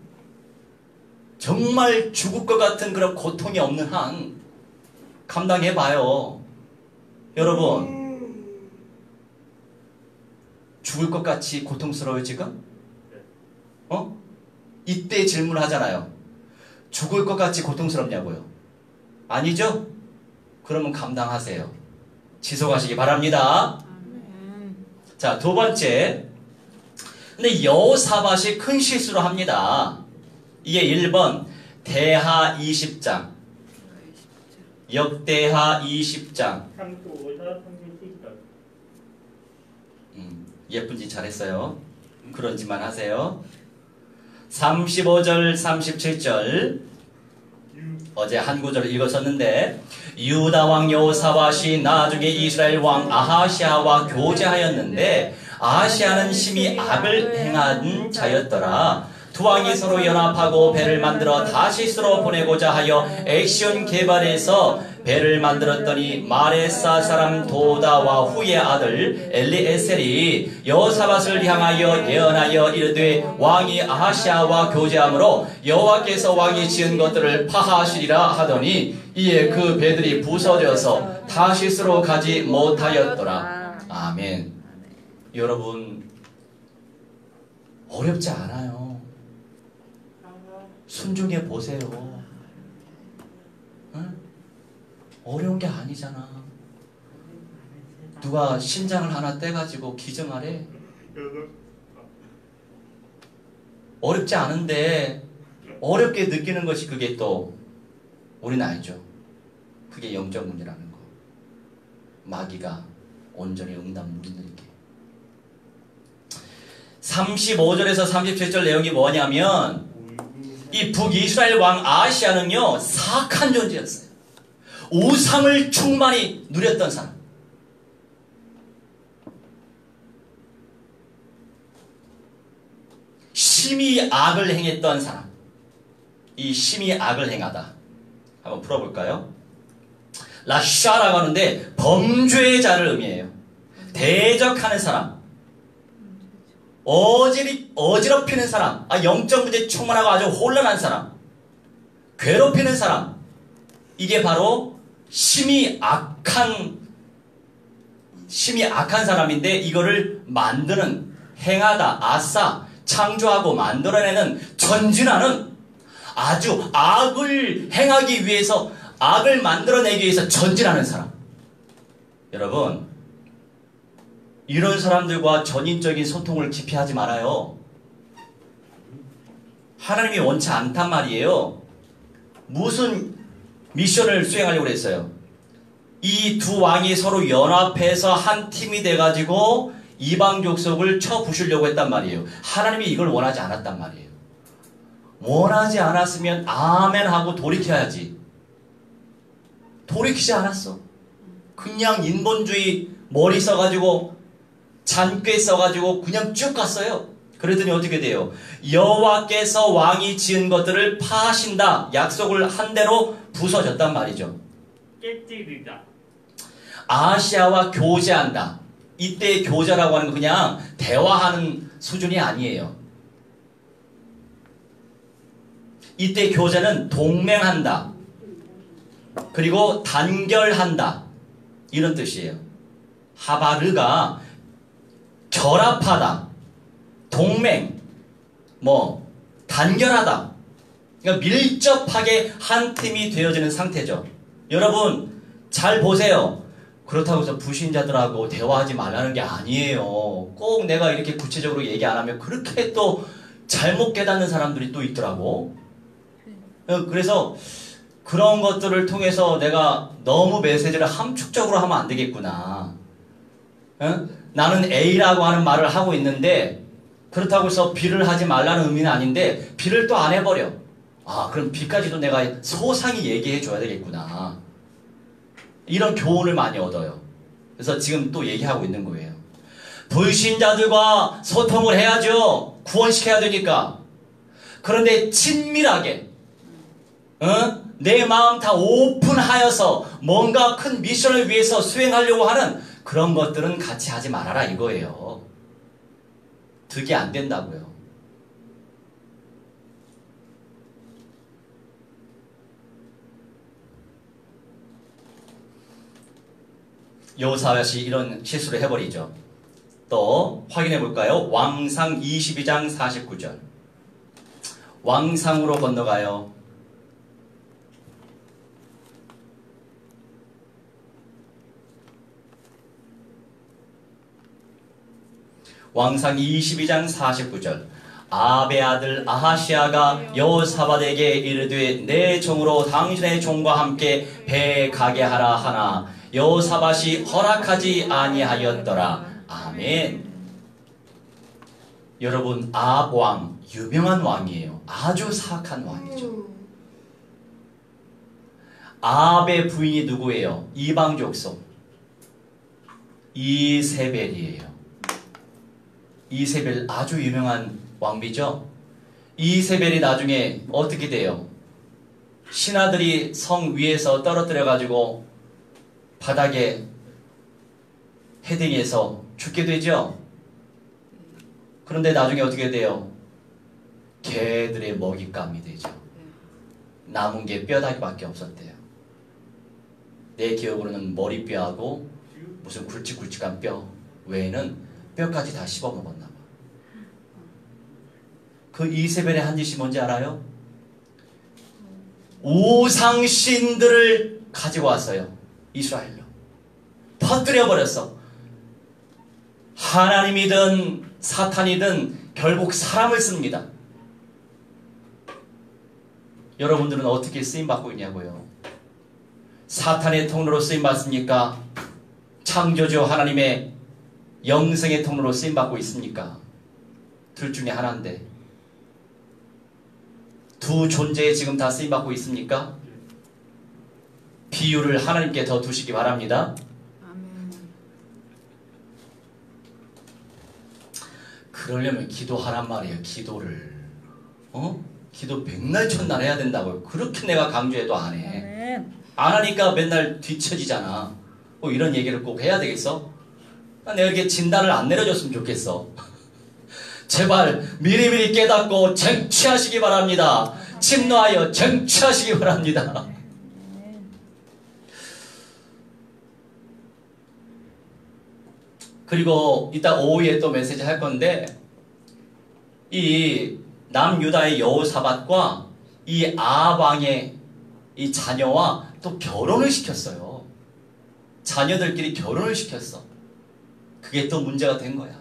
정말 죽을 것 같은 그런 고통이 없는 한 감당해봐요. 여러분 죽을 것 같이 고통스러워요 지금? 이때 질문하잖아요. 죽을 것 같이 고통스럽냐고요? 아니죠? 그러면 감당하세요. 지속하시기 바랍니다. 자, 두 번째. 근데 여호사밧이 큰 실수를 합니다. 이게 1번 대하 20장 역대하 20장 예쁜 짓 잘했어요. 그런 짓만 하세요. 35절 37절 어제 한 구절을 읽었었는데 유다 왕 여호사밧이 나중에 이스라엘 왕 아하시아와 교제하였는데 아하시아는 심히 악을 행한 자였더라. 두 왕이 서로 연합하고 배를 만들어 다시스로 보내고자 하여 액시온 게발에서 배를 만들었더니 마레사 사람 도다와 후의 아들 엘리에셀이 여호사밧을 향하여 예언하여 이르되 왕이 아하시아와 교제하므로 여호와께서 왕이 지은 것들을 파하시리라 하더니 이에 그 배들이 부서져서 다시스로 가지 못하였더라. 아멘. 여러분 어렵지 않아요. 순종해 보세요. 응? 어려운 게 아니잖아. 누가 심장을 하나 떼가지고 기증하래? 어렵지 않은데 어렵게 느끼는 것이 그게 또 우리는 알죠. 그게 영적 문제라는 거. 마귀가 온전히 응답 못 드리게. 35절에서 37절 내용이 뭐냐면 이 북이스라엘 왕 아하시아는요 사악한 존재였어요. 우상을 충만히 누렸던 사람. 심히 악을 행했던 사람. 이 심히 악을 행하다. 한번 풀어볼까요? 라샤라고 하는데 범죄자를 의미해요. 대적하는 사람. 어지럽히는 사람, 영적 문제 충만하고 아주 혼란한 사람, 괴롭히는 사람, 이게 바로 심히 악한 사람인데 이거를 만드는, 행하다, 아싸, 창조하고 만들어내는, 전진하는 아주 악을 행하기 위해서, 악을 만들어내기 위해서 전진하는 사람. 여러분, 이런 사람들과 전인적인 소통을 깊이 하지 말아요. 하나님이 원치 않단 말이에요. 무슨 미션을 수행하려고 그랬어요? 이 두 왕이 서로 연합해서 한 팀이 돼가지고 이방 족속을 쳐부수려고 했단 말이에요. 하나님이 이걸 원하지 않았단 말이에요. 원하지 않았으면 아멘 하고 돌이켜야지. 돌이키지 않았어. 그냥 인본주의 머리 써가지고 잔꾀 써가지고 그냥 쭉 갔어요. 그랬더니 어떻게 돼요? 여호와께서 왕이 지은 것들을 파하신다. 약속을 한 대로 부서졌단 말이죠. 깨뜨리다. 아하시아와 교제한다. 이때 교제라고 하는 건 그냥 대화하는 수준이 아니에요. 이때 교제는 동맹한다. 그리고 단결한다. 이런 뜻이에요. 하바르가 결합하다, 동맹, 단결하다. 그러니까 밀접하게 한 팀이 되어지는 상태죠. 여러분, 잘 보세요. 그렇다고 해서 불신자들하고 대화하지 말라는 게 아니에요. 꼭 내가 이렇게 구체적으로 얘기 안 하면 그렇게 또 잘못 깨닫는 사람들이 또 있더라고. 그래서 그런 것들을 통해서 내가 너무 메시지를 함축적으로 하면 안 되겠구나. 나는 A라고 하는 말을 하고 있는데 그렇다고 해서 B를 하지 말라는 의미는 아닌데 B를 또 안 해버려. 그럼 B까지도 내가 소상히 얘기해 줘야 되겠구나. 이런 교훈을 많이 얻어요. 그래서 지금 또 얘기하고 있는 거예요. 불신자들과 소통을 해야죠. 구원시켜야 되니까. 그런데 친밀하게 내 마음 다 오픈하여서 뭔가 큰 미션을 위해서 수행하려고 하는 그런 것들은 같이 하지 말아라 이거예요. 득이 안 된다고요. 여호사밧이 이런 실수를 해버리죠. 또 확인해 볼까요? 왕상 22장 49절. 왕상으로 건너가요. 왕상 22장 49절. 아합의 아들 아하시아가 여호사밧에게 이르되 내 종으로 당신의 종과 함께 배에 가게 하라 하나 여호사밧이 허락하지 아니하였더라. 아멘. 여러분 아합 왕 유명한 왕이에요. 아주 사악한 왕이죠. 아합의 부인이 누구예요? 이방 족속 이세벨이에요. 이세벨 아주 유명한 왕비죠. 이세벨이 나중에 어떻게 돼요? 신하들이 성 위에서 떨어뜨려 가지고 바닥에 헤딩해서 죽게 되죠. 그런데 나중에 어떻게 돼요? 개들의 먹잇감이 되죠. 남은 게 뼈다귀밖에 없었대요. 내 기억으로는 머리뼈하고 무슨 굵직굵직한 뼈 외에는 뼈까지 다 씹어먹었나 봐. 그 이세벨의 한 짓이 뭔지 알아요? 우상신들을 가지고 왔어요. 이스라엘로 퍼뜨려 버렸어. 하나님이든 사탄이든 결국 사람을 씁니다. 여러분들은 어떻게 쓰임받고 있냐고요? 사탄의 통로로 쓰임받습니까? 창조주 하나님의 영생의 통로로 쓰임받고 있습니까? 둘 중에 하나인데 두 존재에 지금 다 쓰임받고 있습니까? 비유를 하나님께 더 두시기 바랍니다. 아멘. 그러려면 기도하란 말이에요. 기도를 기도 백날 첫날 해야 된다고요. 그렇게 내가 강조해도 안 해. 아멘. 안 하니까 맨날 뒤처지잖아. 이런 얘기를 꼭 해야 되겠어? 내가 이렇게 진단을 안 내려줬으면 좋겠어. 제발 미리미리 깨닫고 쟁취하시기 바랍니다. 침노하여 쟁취하시기 바랍니다. 그리고 이따 오후에 또 메시지 할 건데 이 남유다의 여호사밧과 이 아합 왕의 이 자녀와 또 결혼을 시켰어요. 자녀들끼리 결혼을 시켰어. 그게 또 문제가 된 거야.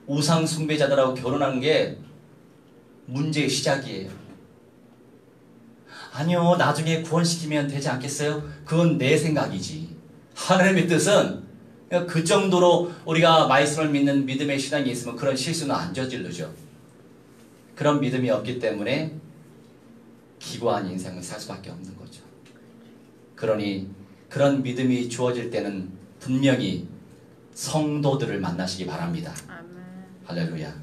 우상 숭배자들하고 결혼하는 게 문제의 시작이에요. 아니요, 나중에 구원시키면 되지 않겠어요? 그건 내 생각이지. 하나님의 뜻은 그 정도로 우리가 말씀을 믿는 믿음의 신앙이 있으면 그런 실수는 안 저지르죠. 그런 믿음이 없기 때문에 기구한 인생을 살 수밖에 없는 거죠. 그러니 그런 믿음이 주어질 때는 분명히 성도들을 만나시기 바랍니다. 아멘. 할렐루야.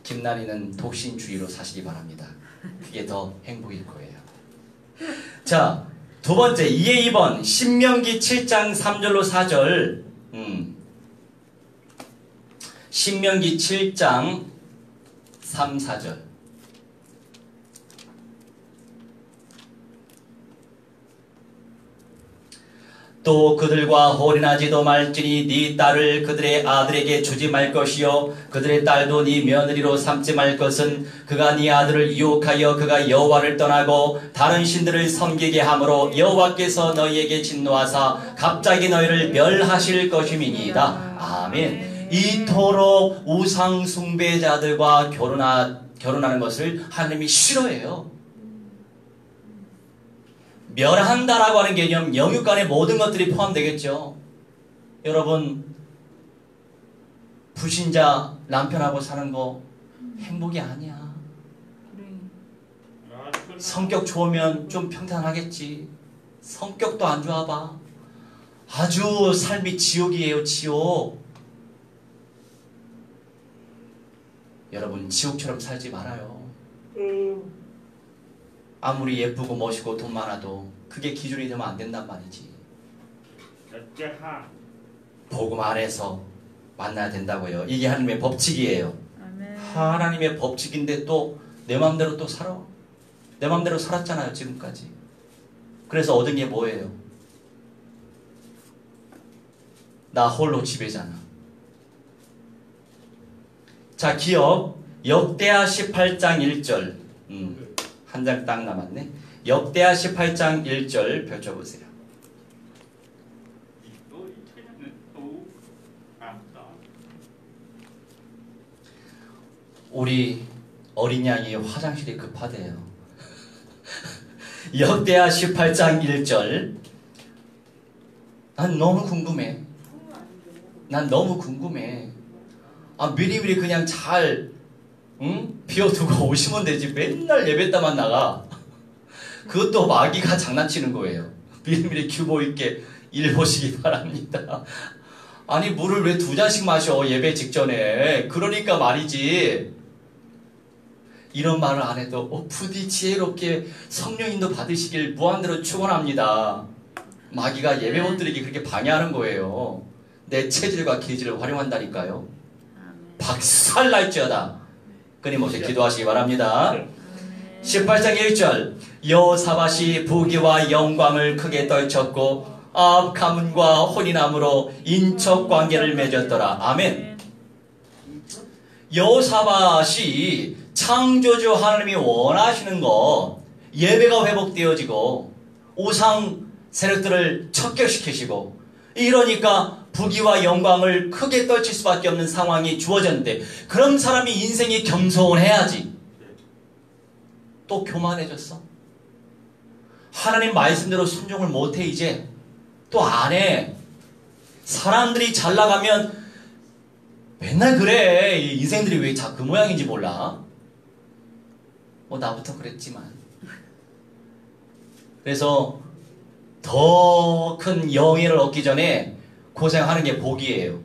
김나리는 독신주의로 사시기 바랍니다. 그게 더 행복일 거예요. 자, 두 번째 2의 2번 신명기 7장 3절로 4절 신명기 7장 3, 4절 또 그들과 홀인하지도 말지니 네 딸을 그들의 아들에게 주지 말 것이요 그들의 딸도 네 며느리로 삼지 말 것은 그가 네 아들을 유혹하여 그가 여호와를 떠나고 다른 신들을 섬기게 함으로 여호와께서 너희에게 진노하사 갑자기 너희를 멸하실 것임이니이다. 아멘. 이토록 우상 숭배자들과 결혼하는 것을 하나님이 싫어해요. 멸한다라고 하는 개념, 영육간의 모든 것들이 포함되겠죠. 여러분, 불신자 남편하고 사는 거 행복이 아니야. 성격 좋으면 좀 평탄하겠지. 성격도 안 좋아봐. 아주 삶이 지옥이에요, 지옥. 여러분, 지옥처럼 살지 말아요. 아무리 예쁘고 멋있고 돈 많아도 그게 기준이 되면 안 된단 말이지. 복음 안에서 만나야 된다고요. 이게 하나님의 법칙이에요. 아멘. 하나님의 법칙인데 또 내 마음대로 또 살아. 내 마음대로 살았잖아요, 지금까지. 그래서 얻은 게 뭐예요? 나 홀로 지배잖아. 자, 기억. 역대하 18장 1절. 한 장 딱 남았네. 역대하 18장 1절 펼쳐보세요. 우리 어린 양이 화장실이 급하대요. 역대하 18장 1절. 난 너무 궁금해. 미리미리 그냥 잘 비워두고 오시면 되지. 맨날 예배 때만 나가. 그것도 마귀가 장난치는 거예요. 미리미리 규모 있게 일 보시기 바랍니다. 아니 물을 왜 2잔씩 마셔 예배 직전에. 그러니까 말이지. 이런 말을 안 해도 부디 지혜롭게 성령인도 받으시길 무한대로 축원합니다. 마귀가 예배 못 드리게 그렇게 방해하는 거예요. 내 체질과 기질을 활용한다니까요. 박살날지어다. 끊임없이 기도하시기 바랍니다. 18장 1절 여호사밧이 부귀와 영광을 크게 떨쳤고 아합 가문과 혼인함으로 인척관계를 맺었더라. 아멘. 여호사밧이 창조주 하나님이 원하시는 거 예배가 회복되어지고 우상 세력들을 척결시키시고 이러니까 부귀와 영광을 크게 떨칠 수밖에 없는 상황이 주어졌는데 그런 사람이 인생이 겸손해야지. 또 교만해졌어. 하나님 말씀대로 순종을 못해. 이제 또 안 해. 사람들이 잘 나가면 맨날 그래. 인생들이 왜 다 그 모양인지 몰라. 나부터 그랬지만. 그래서 더 큰 영예를 얻기 전에 고생하는 게 복이에요.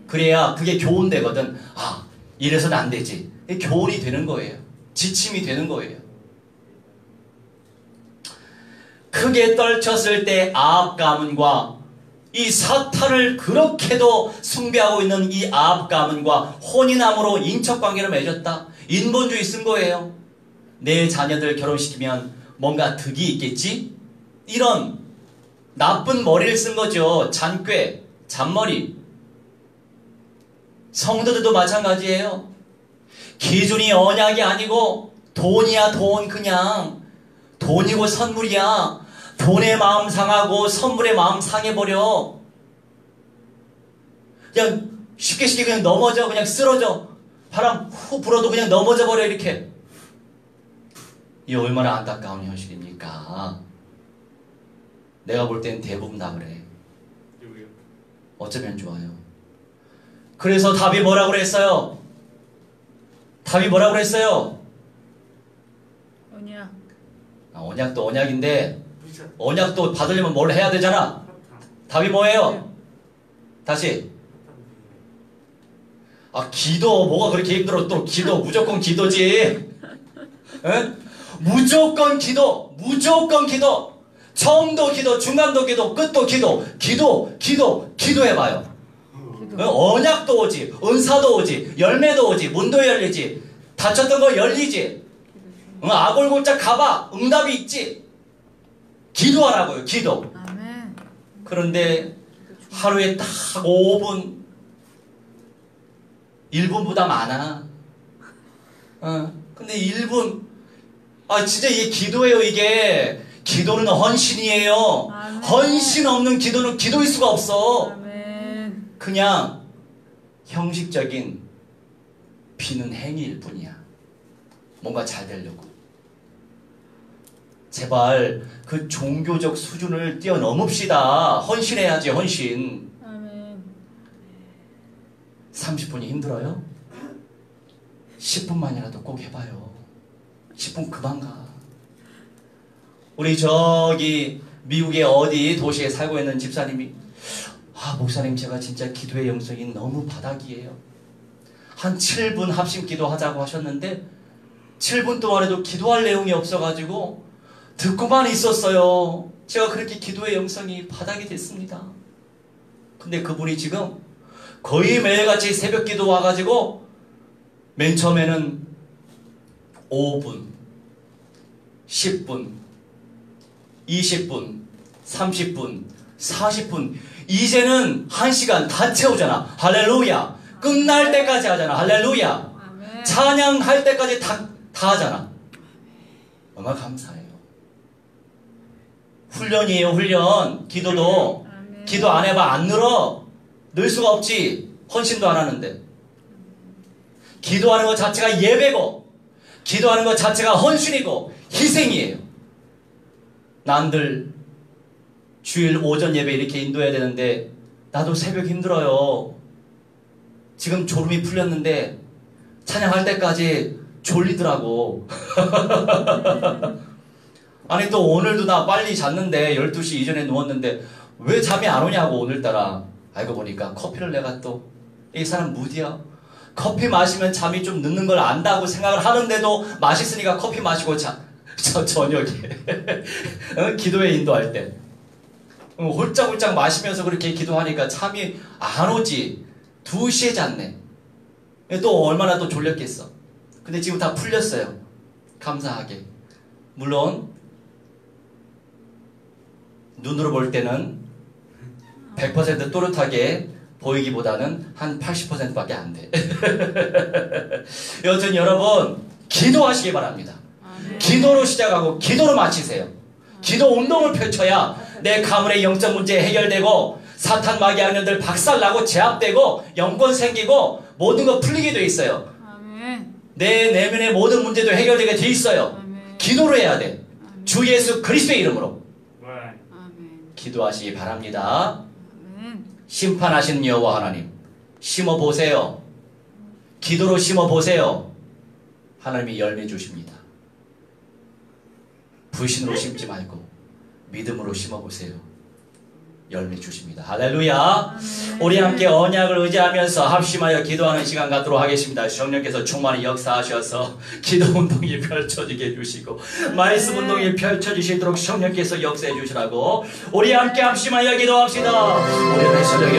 그래야 그게 교훈되거든. 이래서는 안 되지. 교훈이 되는 거예요. 지침이 되는 거예요. 크게 떨쳤을 때 아합 가문과 이 사탄을 그렇게도 숭배하고 있는 이 아합 가문과 혼인함으로 인척관계를 맺었다. 인본주의 쓴 거예요. 내 자녀들 결혼시키면 뭔가 득이 있겠지? 이런 나쁜 머리를 쓴 거죠. 잔꾀, 잔머리. 성도들도 마찬가지예요. 기준이 언약이 아니고 돈이야. 돈. 그냥 돈이고 선물이야. 돈의 마음 상하고 선물의 마음 상해버려. 그냥 쉽게 그냥 넘어져. 그냥 쓰러져. 바람 후 불어도 그냥 넘어져 버려. 이렇게. 이 얼마나 안타까운 현실입니까? 내가 볼 땐 대부분 다 그래. 어쩌면 좋아요. 그래서 답이 뭐라고 그랬어요? 답이 뭐라고 그랬어요? 언약. 언약도 언약인데 언약도 받으려면 뭘 해야 되잖아. 답이 뭐예요? 다시. 기도 뭐가 그렇게 힘들어. 또 기도 무조건 기도지. 에? 무조건 기도. 무조건 기도. 처음도 기도, 중간도 기도, 끝도 기도. 기도해봐요. 언약도 오지, 은사도 오지, 열매도 오지, 문도 열리지, 닫혔던 거 열리지. 아골골짝 가봐. 응답이 있지. 기도하라고요. 기도. 아멘. 그런데 하루에 딱 5분 1분보다 많아. 근데 1분 진짜 이게 기도예요. 이게 기도는 헌신이에요. 아멘. 헌신 없는 기도는 기도일 수가 없어. 아멘. 그냥 형식적인 비는 행위일 뿐이야. 뭔가 잘 되려고. 제발 그 종교적 수준을 뛰어넘읍시다. 헌신해야지. 헌신. 아멘. 30분이 힘들어요? 10분만이라도 꼭 해봐요. 10분 그만 가. 우리 저기 미국의 어디 도시에 살고 있는 집사님이 목사님 제가 진짜 기도의 영성이 너무 바닥이에요. 한 7분 합심 기도하자고 하셨는데 7분 동안에도 기도할 내용이 없어가지고 듣고만 있었어요. 제가 그렇게 기도의 영성이 바닥이 됐습니다. 근데 그분이 지금 거의 매일같이 새벽 기도 와가지고 맨 처음에는 5분, 10분, 20분, 30분, 40분, 이제는 1시간 다 채우잖아. 할렐루야. 끝날 때까지 하잖아. 할렐루야. 아멘. 찬양할 때까지 다 하잖아. 얼마나 감사해요. 훈련이에요. 훈련. 기도도. 아멘. 기도 안 해봐. 안 늘어. 늘 수가 없지. 헌신도 안 하는데. 기도하는 것 자체가 예배고 기도하는 것 자체가 헌신이고 희생이에요. 남들 주일 오전 예배 이렇게 인도해야 되는데 나도 새벽 힘들어요. 지금 졸음이 풀렸는데 찬양할 때까지 졸리더라고. 아니 또 오늘도 나 빨리 잤는데 12시 이전에 누웠는데 왜 잠이 안 오냐고 오늘따라. 알고 보니까 커피를 내가 또 이 사람 무디야. 커피 마시면 잠이 좀 늦는 걸 안다고 생각을 하는데도 맛있으니까 커피 마시고 저녁에 기도에 인도할 때 홀짝홀짝 마시면서 그렇게 기도하니까 잠이 안 오지. 2시에 잤네. 또 얼마나 또 졸렸겠어. 근데 지금 다 풀렸어요. 감사하게. 물론 눈으로 볼 때는 100% 또렷하게 보이기보다는 한 80%밖에 안 돼. 여튼 여러분 기도하시기 바랍니다. 기도로 시작하고 기도로 마치세요. 기도 운동을 펼쳐야 내 가문의 영적 문제 해결되고 사탄 마귀하는들 박살나고 제압되고 영권 생기고 모든 거 풀리게 돼 있어요. 아멘. 내 내면의 모든 문제도 해결되게 돼 있어요. 아멘. 기도로 해야 돼. 아멘. 주 예수 그리스도의 이름으로 네. 아멘. 기도하시기 바랍니다. 아멘. 심판하시는 여호와 하나님 심어보세요. 기도로 심어보세요. 하나님이 열매 주십니다. 불신으로 심지 말고 믿음으로 심어보세요. 열매 주십니다. 할렐루야. 우리 함께 언약을 의지하면서 합심하여 기도하는 시간 갖도록 하겠습니다. 성령께서 충만히 역사하셔서 기도 운동이 펼쳐지게 해주시고 말씀 운동이 펼쳐지시도록 성령께서 역사해 주시라고 우리 함께 합심하여 기도합시다. 우리는 슬러기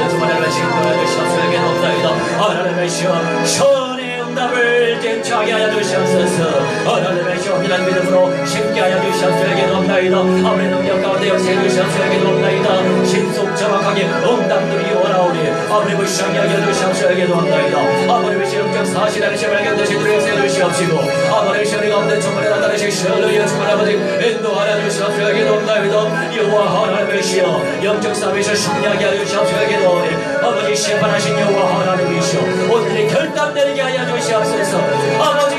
주만의 신도를 주시옵소서. 없나이다. 천의 응답을 쟁취하게 하여 주시옵소서. 하나님의 믿음으로 쉽게 하여 주시옵소서. 없나이다. 아무리 능력 가운데 역사해 주시옵소서. 없나이다. 신속 정확하게 응답들이 원하오니 아버지 시험이 하여 주시옵소서. 없나이다. 아버지 영적 사실하는 시험을 견디시도록 역사해 주시옵시고 아버지 시험이 가운데 충만히 나타나시 시험을 충만히 아버지 인도하여 주시옵소서. 없나이다. 여호와 하나님이시여 영적 싸움에서 승리하게 하여 주시옵소서. 아버지 심판하신 여호와 하나님이시여 오늘의 결단 내리게 하여 주시옵소서. 아버지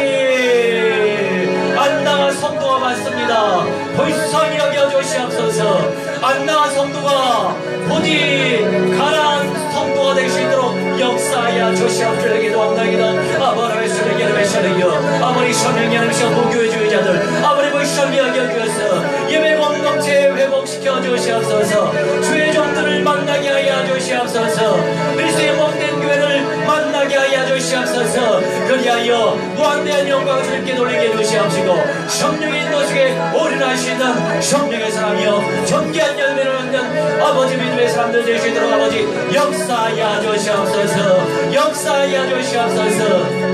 안나와 성도가 많습니다. 불쌍히 여겨 주시옵소서. 안나와 성도가 부디 가난한 성도가 되시도록 역사하여 주시옵소서. 기도합나이다. 아버지 성령의 성령이여 아버지 성령의 하나님이시여 무교회 주의자들 아버지 성령이 여겨주셔서 예배 공동체 회복시켜 주시옵소서. 주의 종들을 만나게 하여 주시옵소서. 그리스도의 몸된 교회를 만나게 하여 주시옵소서. 그리하여 무한대한 영광을 주님께 돌리게 해주시옵시고 성령의 인도속에 올인하시는 성령의 사람이여 존귀한 열매를 얻는 아버지 믿음의 사람들 되시도록 아버지 역사하여 주시옵소서. 역사하여 주시옵소서.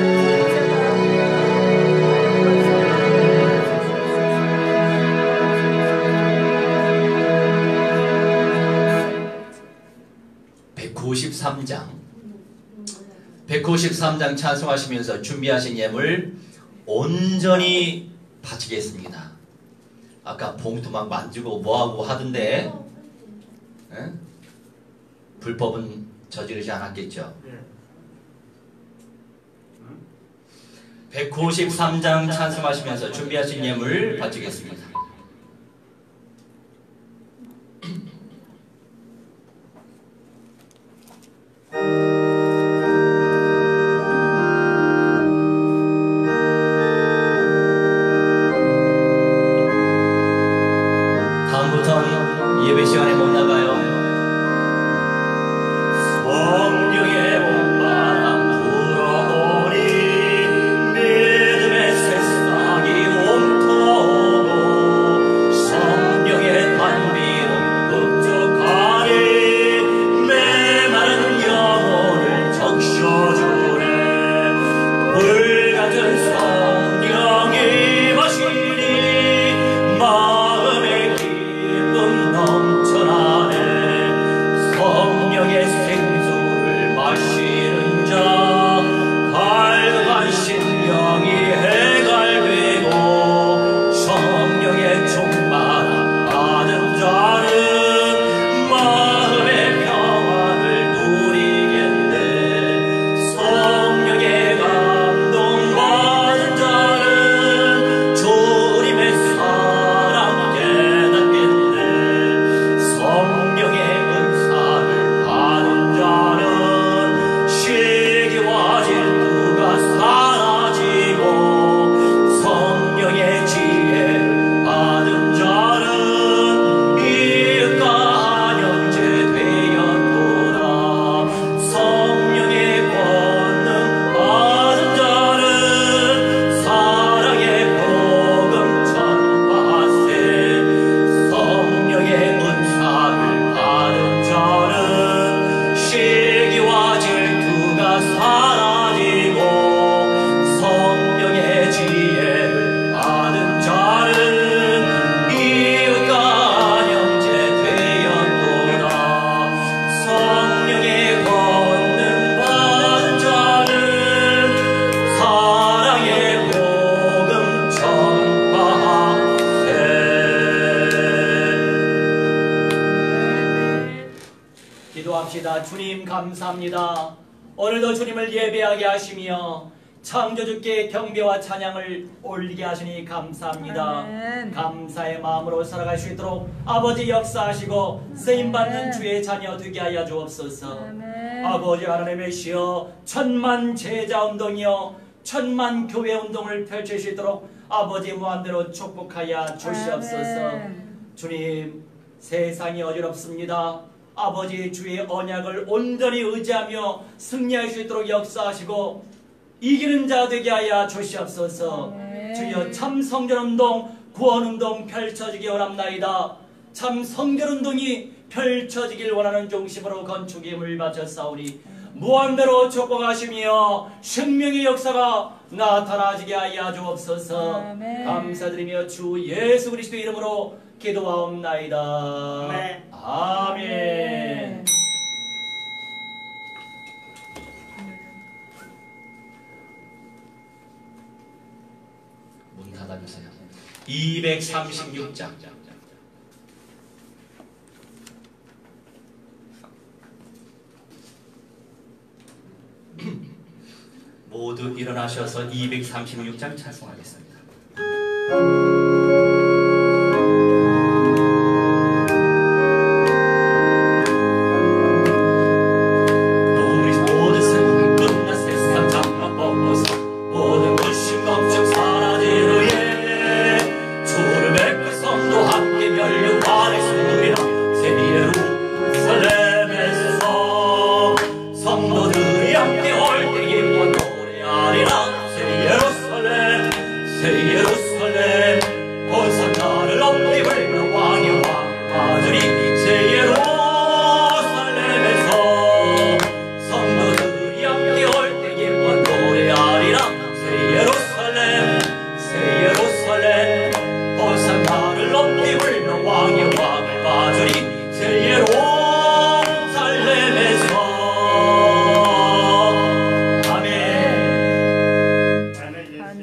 193장 찬송하시면서 준비하신 예물 온전히 바치겠습니다. 아까 봉투 막 만지고 뭐하고 하던데 에? 불법은 저지르지 않았겠죠. 193장 찬송하시면서 준비하신 예물 바치겠습니다. 다음부터는 예배 시간에 못 나가요. 성령의 봄바람 불어오니 믿음의 새싹이 옮터오고 성령의 단비로 흡족하니 메마른 영혼을 적셔주네. 불같은 성령이 마시니 마음의 기쁨 넘쳐나 기도합시다. 주님 감사합니다. 오늘도 주님을 예배하게 하시며 창조주께 경배와 찬양을 올리게 하시니 감사합니다. 아멘. 감사의 마음으로 살아갈 수 있도록 아버지 역사하시고 쓰임받는 주의 자녀 되게 하여 주옵소서. 아멘. 아버지 하나님이시여, 천만 제자 운동이여 천만 교회 운동을 펼칠 수 있도록 아버지 무한대로 축복하여 주시옵소서. 아멘. 주님, 세상이 어지럽습니다. 아버지 주의 언약을 온전히 의지하며 승리할 수 있도록 역사하시고 이기는 자 되게 하여 주시옵소서. 아멘. 주여, 참 성전운동 구원운동 펼쳐지기 원합나이다. 참 성전운동이 펼쳐지길 원하는 중심으로 건축의 힘을 바쳤사오니 무한대로 축복하시며 생명의 역사가 나타나지게 하여 주옵소서. 아멘. 감사드리며 주 예수 그리스도 이름으로 기도하옵나이다. 아멘. 아멘. 문 닫아주세요. 236장. 모두 일어나셔서 236장 찬송하겠습니다.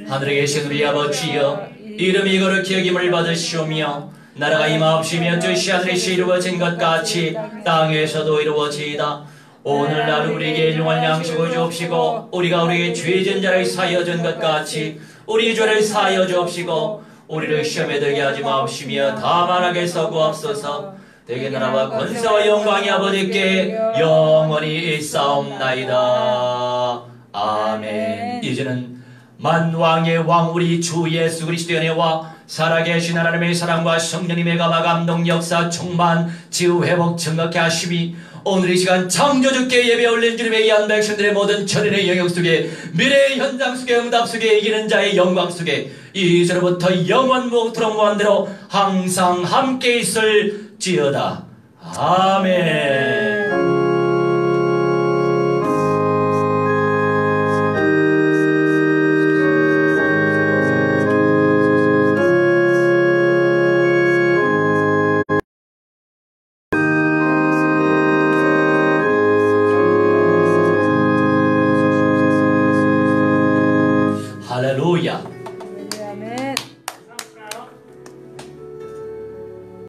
하늘에 계신 우리 아버지여, 이름이 거룩히 여김을 받으시오며 나라가 임하옵시며 뜻이 하늘에서 이루어진 것 같이 땅에서도 이루어지이다. 오늘날 우리에게 일용할 양식을 주옵시고 우리가 우리에게 죄진 자를 사하여 준 것 같이 우리 죄를 사하여 주옵시고 우리를 시험에 들게 하지 마옵시며 다만 악에서 구하옵소서. 대개 나라와 권세와 영광이 아버지께 영원히 있사옵나이다. 아멘. 이제는 만왕의 왕 우리 주 예수 그리스도의 은혜와 살아계신 하나님의 사랑과 성령님의 감화 감동 역사 충만 치유 회복 증거케 하심이 오늘 이 시간 창조주께 예배 올린 주님의 귀한 백성들의 모든 천인의 영역 속에 미래의 현장 속에 응답 속에 이기는 자의 영광 속에 이제로부터 영원 무궁토록 무한대로 항상 함께 있을지어다. 아멘.